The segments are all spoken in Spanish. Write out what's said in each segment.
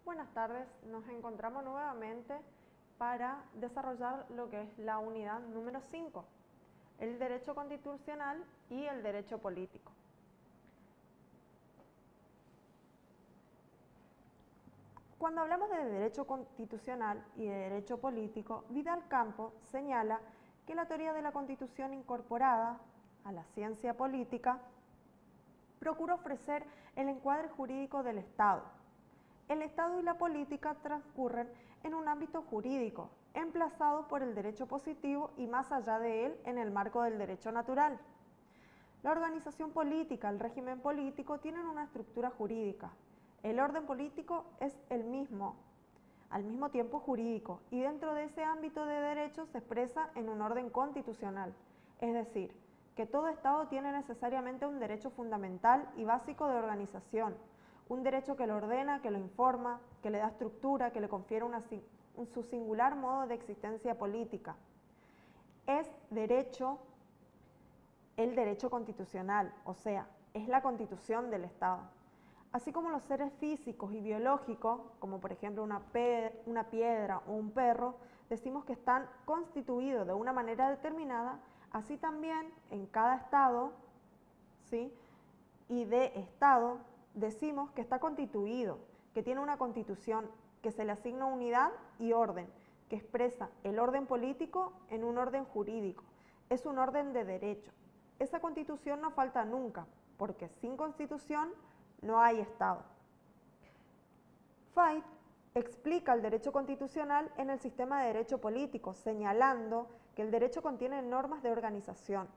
Buenas tardes, nos encontramos nuevamente para desarrollar lo que es la unidad número 5, el derecho constitucional y el derecho político. Cuando hablamos de derecho constitucional y de derecho político, Vidal Campo señala que la teoría de la Constitución incorporada a la ciencia política procura ofrecer el encuadre jurídico del Estado. El Estado y la política transcurren en un ámbito jurídico, emplazado por el derecho positivo y más allá de él en el marco del derecho natural. La organización política, el régimen político tienen una estructura jurídica. El orden político es el mismo, al mismo tiempo jurídico, y dentro de ese ámbito de derechos se expresa en un orden constitucional, es decir, que todo Estado tiene necesariamente un derecho fundamental y básico de organización, un derecho que lo ordena, que lo informa, que le da estructura, que le confiere su singular modo de existencia política. Es derecho el derecho constitucional, o sea, es la constitución del Estado. Así como los seres físicos y biológicos, como por ejemplo una piedra o un perro, decimos que están constituidos de una manera determinada, así también en cada Estado, ¿sí?, y de Estado, decimos que está constituido, que tiene una constitución, que se le asigna unidad y orden, que expresa el orden político en un orden jurídico. Es un orden de derecho. Esa constitución no falta nunca, porque sin constitución no hay Estado. Fait explica el derecho constitucional en el sistema de derecho político, señalando que el derecho contiene normas de organización.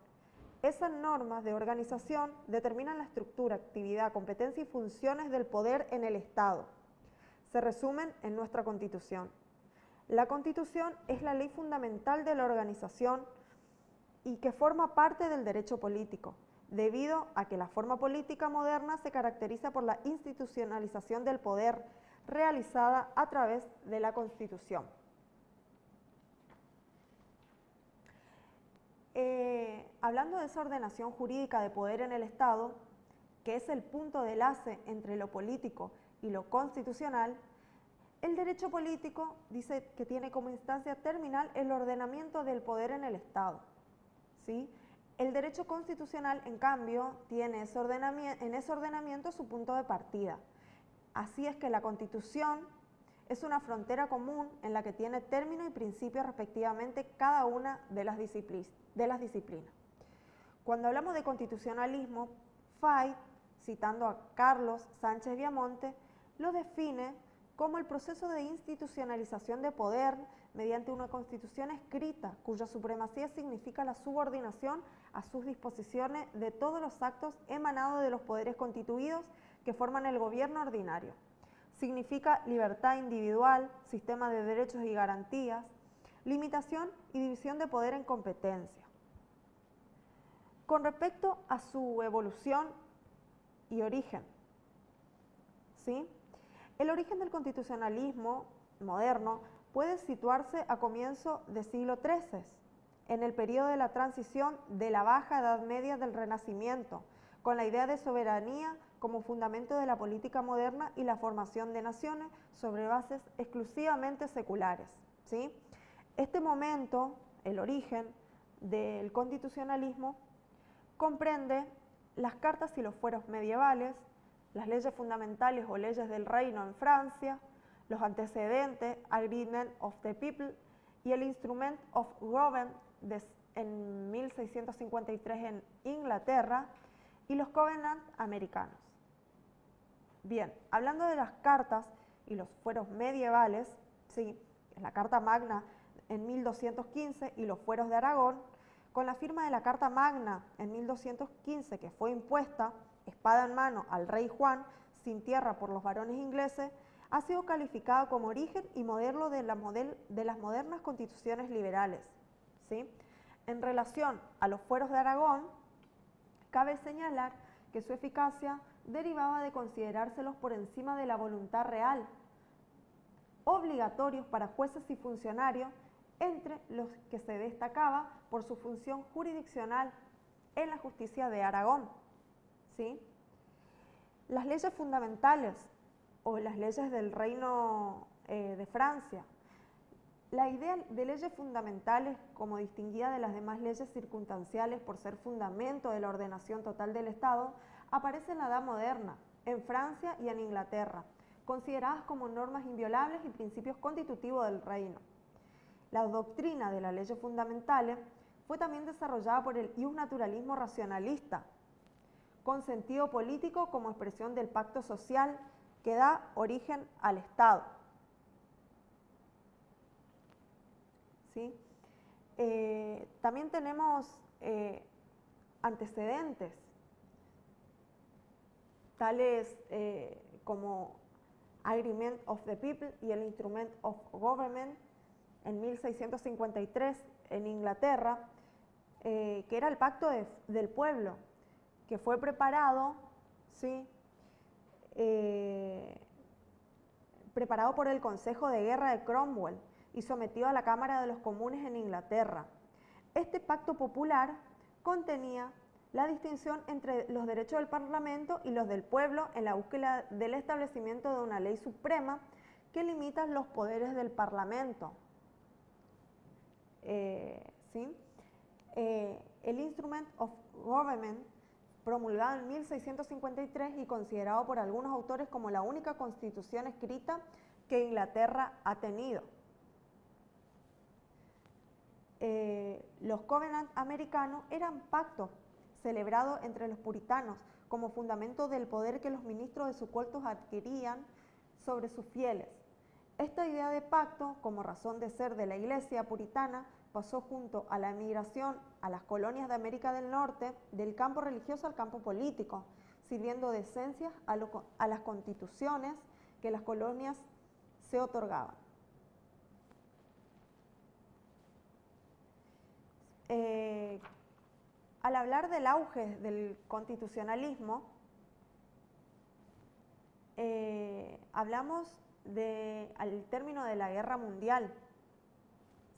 Esas normas de organización determinan la estructura, actividad, competencia y funciones del poder en el Estado. Se resumen en nuestra Constitución. La Constitución es la ley fundamental de la organización y que forma parte del derecho político, debido a que la forma política moderna se caracteriza por la institucionalización del poder realizada a través de la Constitución. Hablando de esa ordenación jurídica de poder en el Estado, que es el punto de enlace entre lo político y lo constitucional, el derecho político dice que tiene como instancia terminal el ordenamiento del poder en el Estado, ¿sí? El derecho constitucional, en cambio, tiene en ese ordenamiento su punto de partida. Así es que la Constitución es una frontera común en la que tiene término y principio respectivamente cada una de las disciplinas. Cuando hablamos de constitucionalismo, Fait, citando a Carlos Sánchez Viamonte, lo define como el proceso de institucionalización de poder mediante una constitución escrita cuya supremacía significa la subordinación a sus disposiciones de todos los actos emanados de los poderes constituidos que forman el gobierno ordinario. Significa libertad individual, sistema de derechos y garantías, limitación y división de poder en competencia. Con respecto a su evolución y origen, ¿sí?, el origen del constitucionalismo moderno puede situarse a comienzo del siglo XIII, en el periodo de la transición de la Baja Edad Media del Renacimiento, con la idea de soberanía como fundamento de la política moderna y la formación de naciones sobre bases exclusivamente seculares, ¿sí? Este momento, el origen del constitucionalismo, comprende las cartas y los fueros medievales, las leyes fundamentales o leyes del reino en Francia, los antecedentes, Agreement of the People y el Instrument of Government en 1653 en Inglaterra y los Covenant americanos. Bien, hablando de las cartas y los fueros medievales, sí, la Carta Magna en 1215 y los fueros de Aragón, con la firma de la Carta Magna en 1215 que fue impuesta espada en mano al rey Juan, sin tierra por los varones ingleses, ha sido calificada como origen y modelo de las modernas constituciones liberales, ¿sí? En relación a los fueros de Aragón, cabe señalar que su eficacia derivaba de considerárselos por encima de la voluntad real, obligatorios para jueces y funcionarios, entre los que se destacaba por su función jurisdiccional en la justicia de Aragón, ¿sí? Las leyes fundamentales o las leyes del Reino de Francia. La idea de leyes fundamentales, como distinguida de las demás leyes circunstanciales por ser fundamento de la ordenación total del Estado, aparece en la Edad Moderna, en Francia y en Inglaterra, consideradas como normas inviolables y principios constitutivos del reino. La doctrina de las leyes fundamentales fue también desarrollada por el iusnaturalismo racionalista, con sentido político como expresión del pacto social que da origen al Estado. ¿Sí? También tenemos antecedentes, tales como Agreement of the People y el Instrument of Government en 1653 en Inglaterra, que era el pacto del pueblo, que fue preparado, ¿sí? Preparado por el Consejo de Guerra de Cromwell y sometido a la Cámara de los Comunes en Inglaterra. Este pacto popular contenía la distinción entre los derechos del Parlamento y los del pueblo en la búsqueda del establecimiento de una ley suprema que limita los poderes del Parlamento. ¿Sí? El Instrument of Government, promulgado en 1653 y considerado por algunos autores como la única constitución escrita que Inglaterra ha tenido. Los Covenant americanos eran pactos celebrados entre los puritanos como fundamento del poder que los ministros de sus cultos adquirían sobre sus fieles. Esta idea de pacto, como razón de ser de la Iglesia puritana, pasó junto a la emigración a las colonias de América del Norte del campo religioso al campo político, sirviendo de esencias a las constituciones que las colonias se otorgaban. Al hablar del auge del constitucionalismo, hablamos al término de la Guerra Mundial,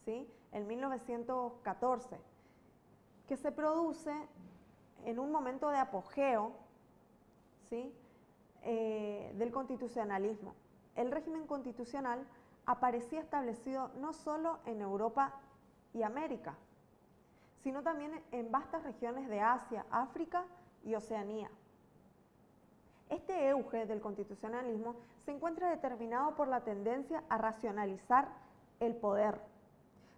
¿sí? En 1914, que se produce en un momento de apogeo, ¿sí? Del constitucionalismo. El régimen constitucional aparecía establecido no solo en Europa y América, sino también en vastas regiones de Asia, África y Oceanía. Este auge del constitucionalismo se encuentra determinado por la tendencia a racionalizar el poder,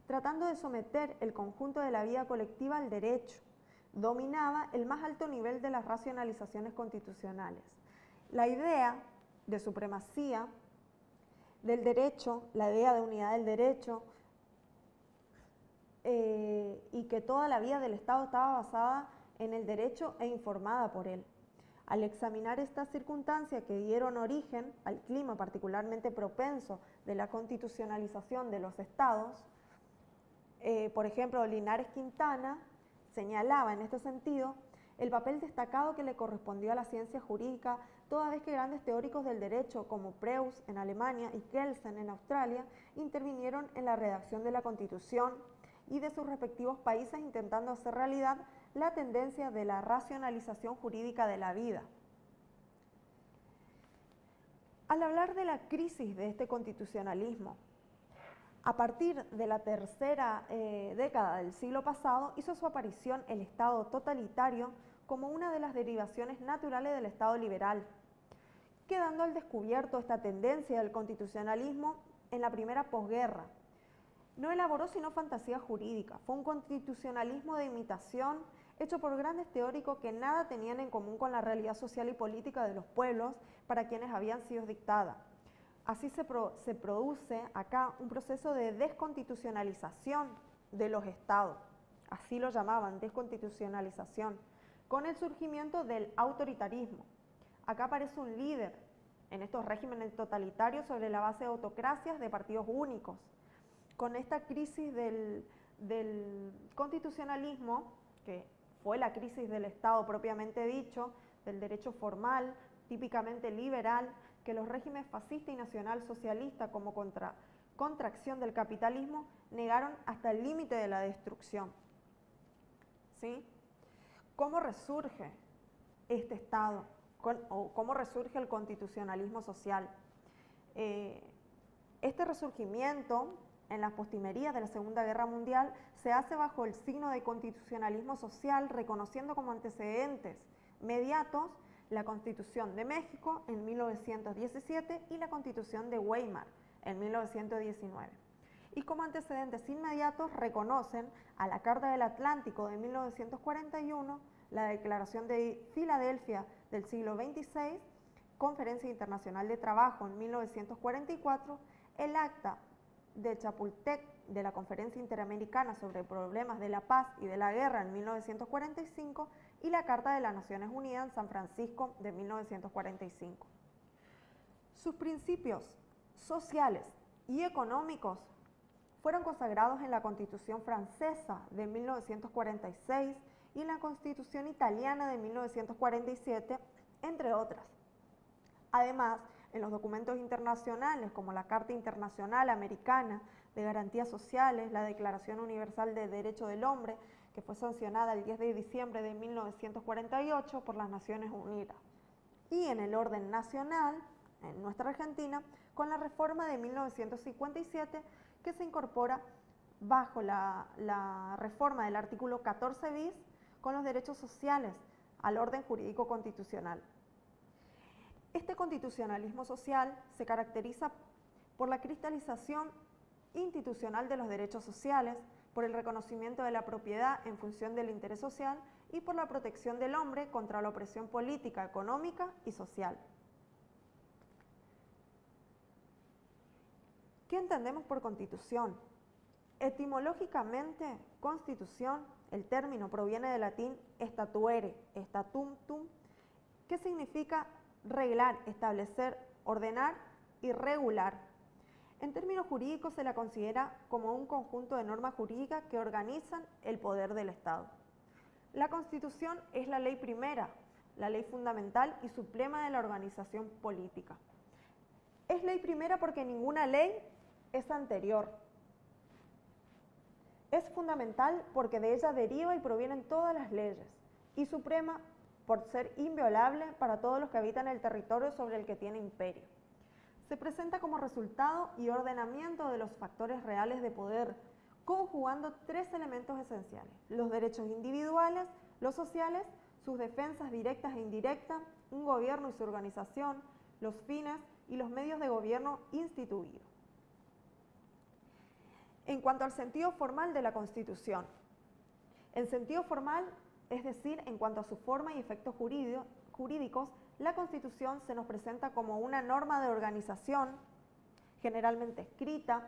tratando de someter el conjunto de la vida colectiva al derecho. Dominaba el más alto nivel de las racionalizaciones constitucionales. La idea de supremacía del derecho, la idea de unidad del derecho, y que toda la vida del Estado estaba basada en el derecho e informada por él. Al examinar estas circunstancias que dieron origen al clima particularmente propenso de la constitucionalización de los Estados, por ejemplo, Linares Quintana señalaba en este sentido el papel destacado que le correspondió a la ciencia jurídica, toda vez que grandes teóricos del derecho como Preuss en Alemania y Kelsen en Australia intervinieron en la redacción de la Constitución y de sus respectivos países, intentando hacer realidad la tendencia de la racionalización jurídica de la vida. Al hablar de la crisis de este constitucionalismo, a partir de la tercera década del siglo pasado, hizo su aparición el Estado totalitario como una de las derivaciones naturales del Estado liberal, quedando al descubierto esta tendencia del constitucionalismo en la primera posguerra. No elaboró sino fantasía jurídica, fue un constitucionalismo de imitación hecho por grandes teóricos que nada tenían en común con la realidad social y política de los pueblos para quienes habían sido dictadas. Así se produce acá un proceso de desconstitucionalización de los estados, así lo llamaban, desconstitucionalización, con el surgimiento del autoritarismo. Acá aparece un líder en estos regímenes totalitarios sobre la base de autocracias de partidos únicos. Con esta crisis del constitucionalismo, que fue la crisis del Estado propiamente dicho, del derecho formal, típicamente liberal, que los regímenes fascista y nacionalsocialista como contracción del capitalismo negaron hasta el límite de la destrucción. ¿Sí? ¿Cómo resurge este Estado? ¿Cómo resurge el constitucionalismo social? Este resurgimiento en las postrimerías de la Segunda Guerra Mundial se hace bajo el signo de constitucionalismo social, reconociendo como antecedentes mediatos la Constitución de México en 1917 y la Constitución de Weimar en 1919. Y como antecedentes inmediatos reconocen a la Carta del Atlántico de 1941, la Declaración de Filadelfia del siglo XXVI, Conferencia Internacional de Trabajo en 1944, el Acta de Chapultepec de la Conferencia Interamericana sobre Problemas de la Paz y de la Guerra en 1945 y la Carta de las Naciones Unidas en San Francisco de 1945. Sus principios sociales y económicos fueron consagrados en la Constitución francesa de 1946 y en la Constitución italiana de 1947, entre otras. Además, en los documentos internacionales como la Carta Internacional Americana de Garantías Sociales, la Declaración Universal de Derechos del Hombre, que fue sancionada el 10 de diciembre de 1948 por las Naciones Unidas. Y en el orden nacional, en nuestra Argentina, con la reforma de 1957, que se incorpora bajo la reforma del artículo 14 bis con los derechos sociales al orden jurídico constitucional. Este constitucionalismo social se caracteriza por la cristalización institucional de los derechos sociales, por el reconocimiento de la propiedad en función del interés social y por la protección del hombre contra la opresión política, económica y social. ¿Qué entendemos por constitución? Etimológicamente, constitución, el término proviene del latín statuere, statum tum, que significa reglar, establecer, ordenar y regular. En términos jurídicos se la considera como un conjunto de normas jurídicas que organizan el poder del Estado. La Constitución es la ley primera, la ley fundamental y suprema de la organización política. Es ley primera porque ninguna ley es anterior. Es fundamental porque de ella deriva y provienen todas las leyes. Y suprema por ser inviolable para todos los que habitan el territorio sobre el que tiene imperio. Se presenta como resultado y ordenamiento de los factores reales de poder, conjugando tres elementos esenciales: los derechos individuales, los sociales, sus defensas directas e indirectas, un gobierno y su organización, los fines y los medios de gobierno instituidos. En cuanto al sentido formal de la Constitución, en sentido formal, es decir, en cuanto a su forma y efectos jurídicos, la Constitución se nos presenta como una norma de organización, generalmente escrita,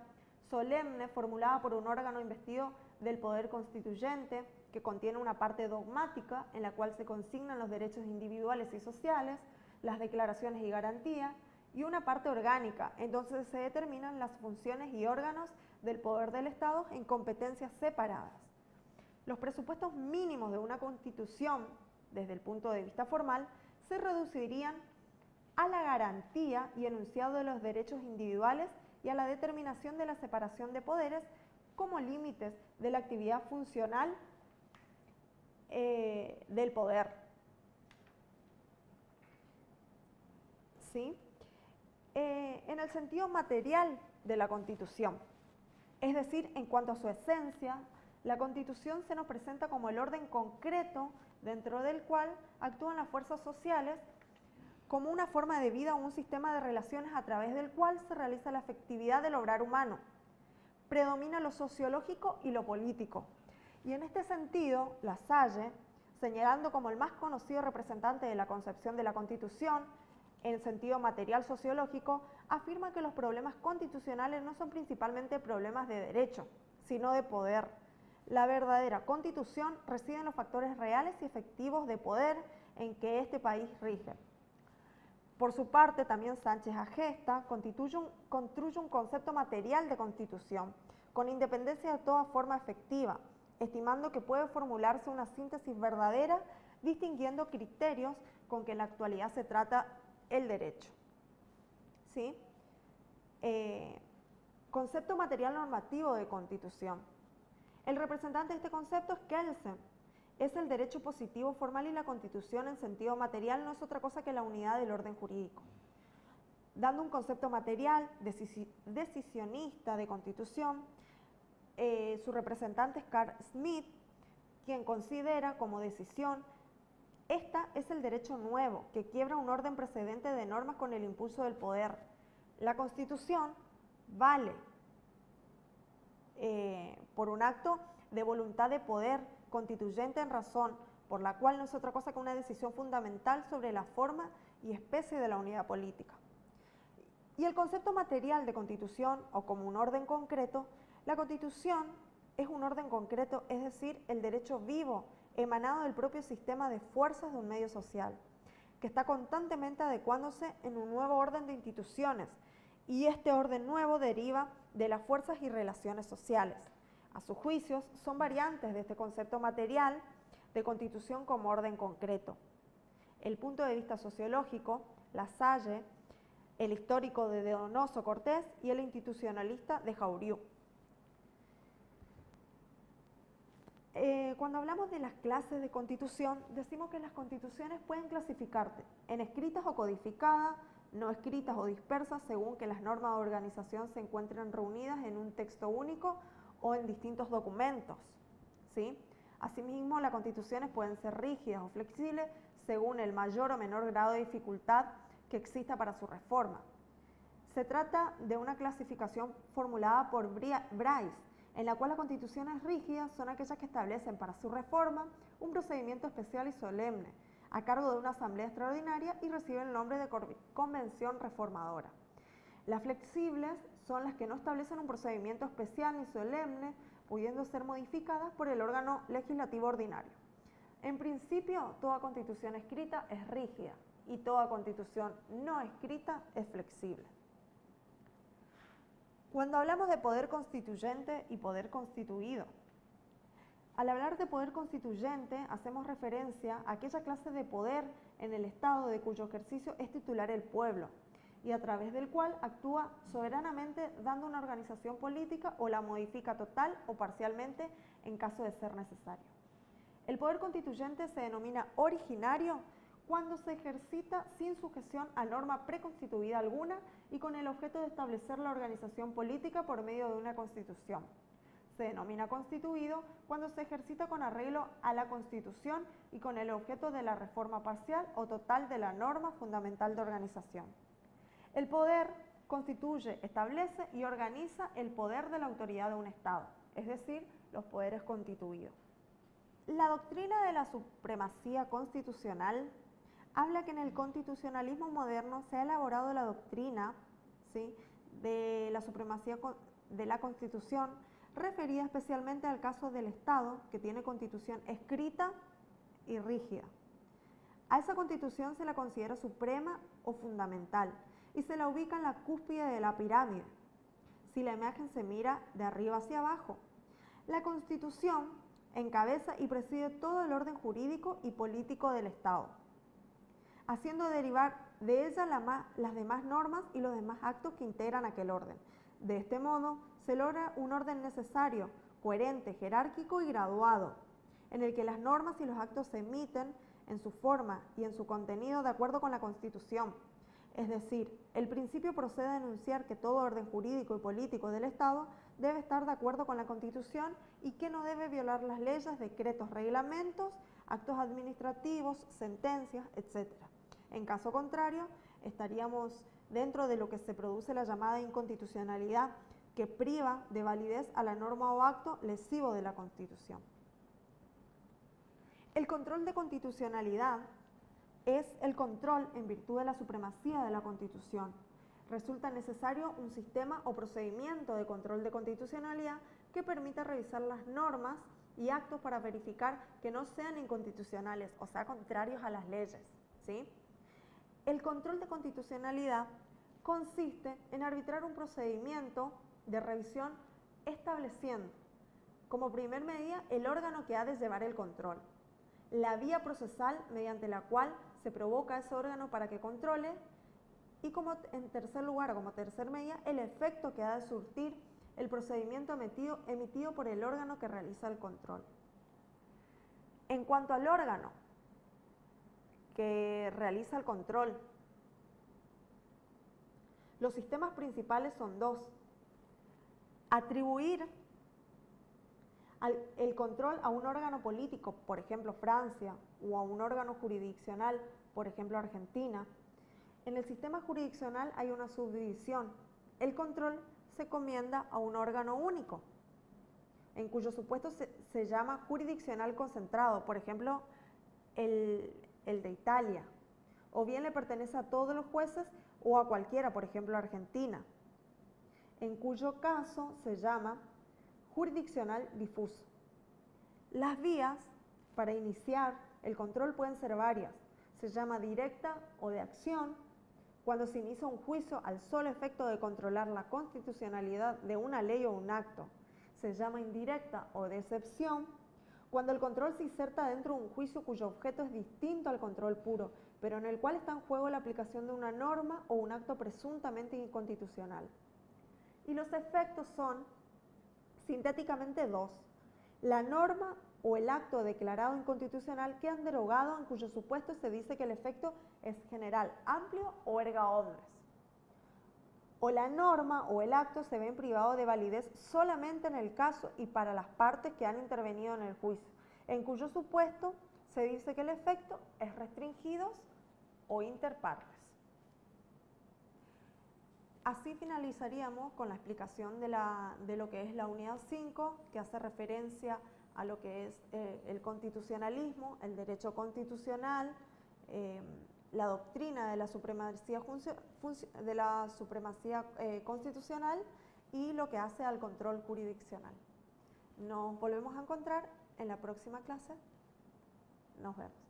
solemne, formulada por un órgano investido del poder constituyente, que contiene una parte dogmática en la cual se consignan los derechos individuales y sociales, las declaraciones y garantías, y una parte orgánica, entonces se determinan las funciones y órganos del poder del Estado en competencias separadas. Los presupuestos mínimos de una Constitución, desde el punto de vista formal, se reducirían a la garantía y enunciado de los derechos individuales y a la determinación de la separación de poderes como límites de la actividad funcional del poder. ¿Sí? En el sentido material de la Constitución, es decir, en cuanto a su esencia, la Constitución se nos presenta como el orden concreto dentro del cual actúan las fuerzas sociales como una forma de vida o un sistema de relaciones a través del cual se realiza la efectividad del obrar humano. Predomina lo sociológico y lo político. Y en este sentido, La Salle, señalando como el más conocido representante de la concepción de la Constitución, en sentido material sociológico, afirma que los problemas constitucionales no son principalmente problemas de derecho, sino de poder. La verdadera Constitución reside en los factores reales y efectivos de poder en que este país rige. Por su parte, también Sánchez Agesta construye un concepto material de Constitución, con independencia de toda forma efectiva, estimando que puede formularse una síntesis verdadera, distinguiendo criterios con que en la actualidad se trata el derecho. ¿Sí? Concepto material normativo de Constitución. El representante de este concepto es Kelsen. Es el derecho positivo formal y la Constitución en sentido material no es otra cosa que la unidad del orden jurídico. dando un concepto material, decisionista de constitución. Su representante es Carl Smith, quien considera como decisión: esta es el derecho nuevo, que quiebra un orden precedente de normas con el impulso del poder. La Constitución vale por un acto de voluntad de poder constituyente en razón, por la cual no es otra cosa que una decisión fundamental sobre la forma y especie de la unidad política. Y el concepto material de constitución, o como un orden concreto, la Constitución es un orden concreto, es decir, el derecho vivo, emanado del propio sistema de fuerzas de un medio social, que está constantemente adecuándose en un nuevo orden de instituciones, y este orden nuevo deriva de las fuerzas y relaciones sociales. A sus juicios, son variantes de este concepto material de constitución como orden concreto. El punto de vista sociológico, Lasalle, el histórico de Donoso Cortés y el institucionalista de Jauriu. Cuando hablamos de las clases de constitución, decimos que las constituciones pueden clasificarse en escritas o codificadas, no escritas o dispersas, según que las normas de organización se encuentren reunidas en un texto único o en distintos documentos, ¿sí? Asimismo, las constituciones pueden ser rígidas o flexibles según el mayor o menor grado de dificultad que exista para su reforma. Se trata de una clasificación formulada por Bryce, en la cual las constituciones rígidas son aquellas que establecen para su reforma un procedimiento especial y solemne, a cargo de una asamblea extraordinaria, y reciben el nombre de convención reformadora. Las flexibles son las que no establecen un procedimiento especial ni solemne, pudiendo ser modificadas por el órgano legislativo ordinario. En principio, toda constitución escrita es rígida y toda constitución no escrita es flexible. Cuando hablamos de poder constituyente y poder constituido, al hablar de poder constituyente hacemos referencia a aquella clase de poder en el Estado de cuyo ejercicio es titular el pueblo y a través del cual actúa soberanamente dando una organización política o la modifica total o parcialmente en caso de ser necesario. El poder constituyente se denomina originario cuando se ejercita sin sujeción a norma preconstituida alguna y con el objeto de establecer la organización política por medio de una constitución. Se denomina constituido cuando se ejercita con arreglo a la Constitución y con el objeto de la reforma parcial o total de la norma fundamental de organización. El poder constituye, establece y organiza el poder de la autoridad de un Estado, es decir, los poderes constituidos. La doctrina de la supremacía constitucional habla que en el constitucionalismo moderno se ha elaborado la doctrina, ¿sí?, de la supremacía de la Constitución, referida especialmente al caso del Estado, que tiene constitución escrita y rígida. A esa constitución se la considera suprema o fundamental y se la ubica en la cúspide de la pirámide, si la imagen se mira de arriba hacia abajo. La Constitución encabeza y preside todo el orden jurídico y político del Estado, haciendo derivar de ella las demás normas y los demás actos que integran aquel orden. De este modo, se logra un orden necesario, coherente, jerárquico y graduado, en el que las normas y los actos se emiten en su forma y en su contenido de acuerdo con la Constitución. Es decir, el principio procede a enunciar que todo orden jurídico y político del Estado debe estar de acuerdo con la Constitución y que no debe violar las leyes, decretos, reglamentos, actos administrativos, sentencias, etc. En caso contrario, estaríamos dentro de lo que se produce la llamada inconstitucionalidad, que priva de validez a la norma o acto lesivo de la Constitución. El control de constitucionalidad es el control en virtud de la supremacía de la Constitución. Resulta necesario un sistema o procedimiento de control de constitucionalidad que permita revisar las normas y actos para verificar que no sean inconstitucionales, o sea, contrarios a las leyes, ¿sí? El control de constitucionalidad consiste en arbitrar un procedimiento de revisión estableciendo como primer medida el órgano que ha de llevar el control, la vía procesal mediante la cual se provoca ese órgano para que controle y en tercer lugar, como tercer medida, el efecto que ha de surtir el procedimiento emitido por el órgano que realiza el control. En cuanto al órgano que realiza el control, Los sistemas principales son dos. Atribuir el control a un órgano político, por ejemplo Francia, o a un órgano jurisdiccional, por ejemplo Argentina. En el sistema jurisdiccional hay una subdivisión. El control se encomienda a un órgano único, en cuyo supuesto se llama jurisdiccional concentrado, por ejemplo el de Italia, o bien le pertenece a todos los jueces o a cualquiera, por ejemplo Argentina, en cuyo caso se llama jurisdiccional difuso. Las vías para iniciar el control pueden ser varias. Se llama directa o de acción, cuando se inicia un juicio al solo efecto de controlar la constitucionalidad de una ley o un acto. Se llama indirecta o de excepción, cuando el control se inserta dentro de un juicio cuyo objeto es distinto al control puro, pero en el cual está en juego la aplicación de una norma o un acto presuntamente inconstitucional. Y los efectos son sintéticamente dos: la norma o el acto declarado inconstitucional quedan derogados, en cuyo supuesto se dice que el efecto es general, amplio o erga omnes. O la norma o el acto se ven privados de validez solamente en el caso y para las partes que han intervenido en el juicio, en cuyo supuesto se dice que el efecto es restringido o inter partes. Así finalizaríamos con la explicación de lo que es la unidad 5, que hace referencia a lo que es el constitucionalismo, el derecho constitucional, la doctrina de la supremacía constitucional y lo que hace al control jurisdiccional. Nos volvemos a encontrar en la próxima clase. Nos vemos.